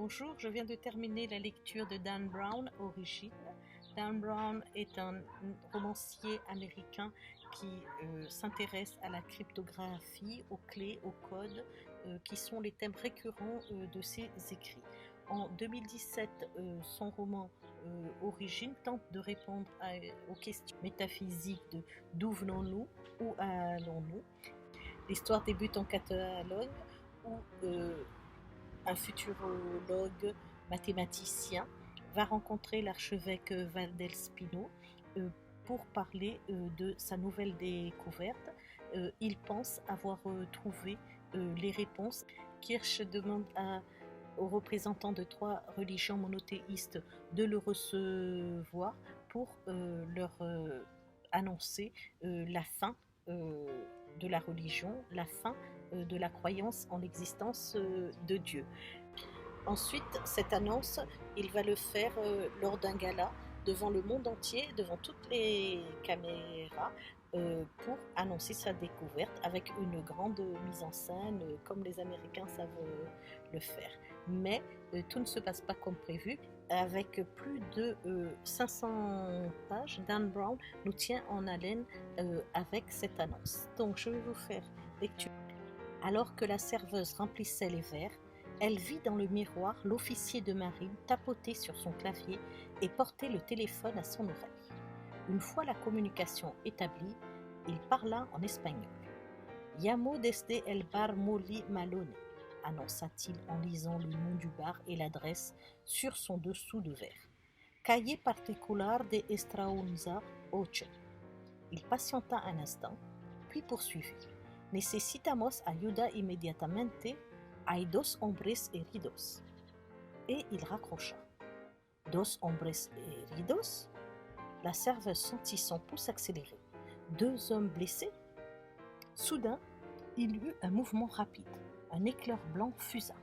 Bonjour, je viens de terminer la lecture de Dan Brown, Origine. Dan Brown est un romancier américain qui s'intéresse à la cryptographie, aux clés, aux codes, qui sont les thèmes récurrents de ses écrits. En 2017, son roman Origine tente de répondre aux questions métaphysiques de d'où venons-nous, où allons-nous. L'histoire débute en Catalogne où un futurologue mathématicien va rencontrer l'archevêque Valdelspino pour parler de sa nouvelle découverte. Il pense avoir trouvé les réponses. Kirsch demande aux représentants de 3 religions monothéistes de le recevoir pour leur annoncer la fin de la religion, la fin de la croyance en l'existence de Dieu. Ensuite, cette annonce, il va le faire lors d'un gala devant le monde entier, devant toutes les caméras, pour annoncer sa découverte avec une grande mise en scène, comme les Américains savent le faire. Mais tout ne se passe pas comme prévu. Avec plus de 500 pages, Dan Brown nous tient en haleine avec cette annonce. Donc je vais vous faire lecture. Alors que la serveuse remplissait les verres, elle vit dans le miroir l'officier de marine tapoter sur son clavier et porter le téléphone à son oreille. Une fois la communication établie, il parla en espagnol. « Llamo desde el bar Molly Malone », annonça-t-il en lisant le nom du bar et l'adresse sur son dessous de verre. « Calle particular de Estraunza 8 ». Il patienta un instant, puis poursuivit. « Necesitamos ayuda inmediatamente. Hay 2 hombres heridos. » Et il raccrocha. « 2 hombres heridos ?» La serveuse sentit son pouce accélérer. 2 hommes blessés ? Soudain, il y eut un mouvement rapide. Un éclair blanc fusa.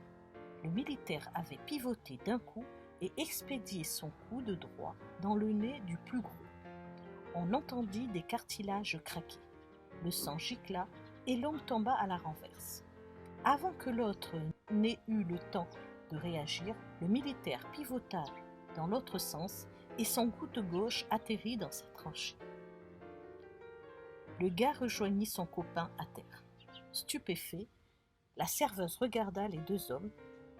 Le militaire avait pivoté d'un coup et expédié son coude droit dans le nez du plus gros. On entendit des cartilages craquer. Le sang gicla et l'homme tomba à la renverse. Avant que l'autre n'ait eu le temps de réagir, le militaire pivota dans l'autre sens et son coude gauche atterrit dans sa tranchée. Le gars rejoignit son copain à terre. Stupéfait, la serveuse regarda les 2 hommes.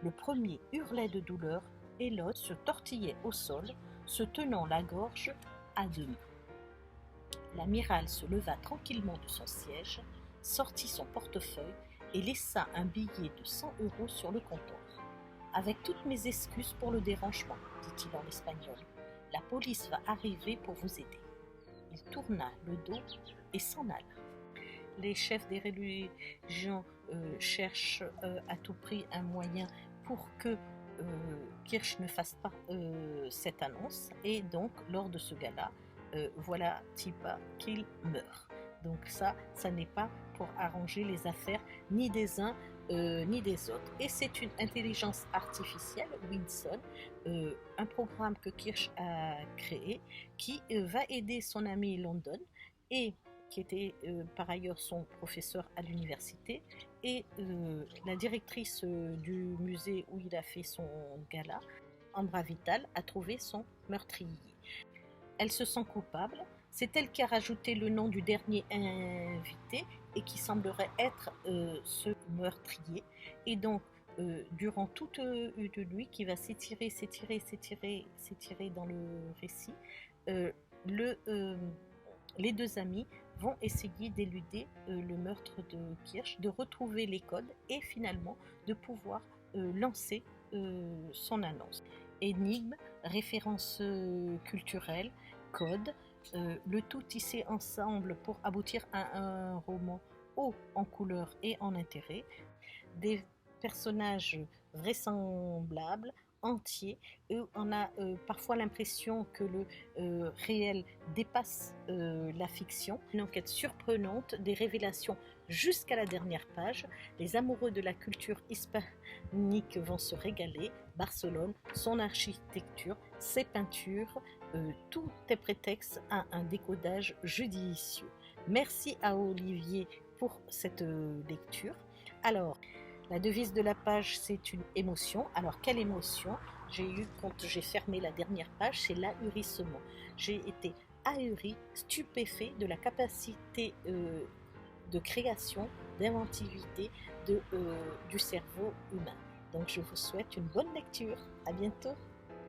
Le premier hurlait de douleur et l'autre se tortillait au sol, se tenant la gorge à 2 mains. L'amiral se leva tranquillement de son siège, sortit son portefeuille et laissa un billet de 100 € sur le comptoir. « Avec toutes mes excuses pour le dérangement, dit-il en espagnol. La police va arriver pour vous aider. » Il tourna le dos et s'en alla. Les chefs des religions cherchent à tout prix un moyen pour que Kirsch ne fasse pas cette annonce. Et donc, lors de ce gala, voilà Tipa qu'il meurt. Donc ça n'est pas pour arranger les affaires ni des uns ni des autres. Et c'est une intelligence artificielle, Winson, un programme que Kirsch a créé, qui va aider son ami London, et qui était par ailleurs son professeur à l'université, et la directrice du musée où il a fait son gala, Ambra Vital, a trouvé son meurtrier. Elle se sent coupable. C'est elle qui a rajouté le nom du dernier invité et qui semblerait être ce meurtrier. Et donc, durant toute une nuit qui va s'étirer dans le récit, les 2 amis vont essayer d'éluder le meurtre de Kirsch, de retrouver les codes et finalement de pouvoir lancer son annonce. Énigme, référence culturelle, code, le tout tissé ensemble pour aboutir à un roman haut en couleur et en intérêt, des personnages vraisemblables, entiers, et on a parfois l'impression que le réel dépasse la fiction, une enquête surprenante, des révélations jusqu'à la dernière page. Les amoureux de la culture hispanique vont se régaler. Barcelone, son architecture, ses peintures, tout est prétexte à un décodage judicieux. Merci à Olivier pour cette lecture. Alors, La devise de la page, c'est une émotion. Alors, quelle émotion j'ai eu quand j'ai fermé la dernière page? C'est l'ahurissement. J'ai été ahuri, stupéfait de la capacité de création, d'inventivité du cerveau humain. Donc, je vous souhaite une bonne lecture. À bientôt.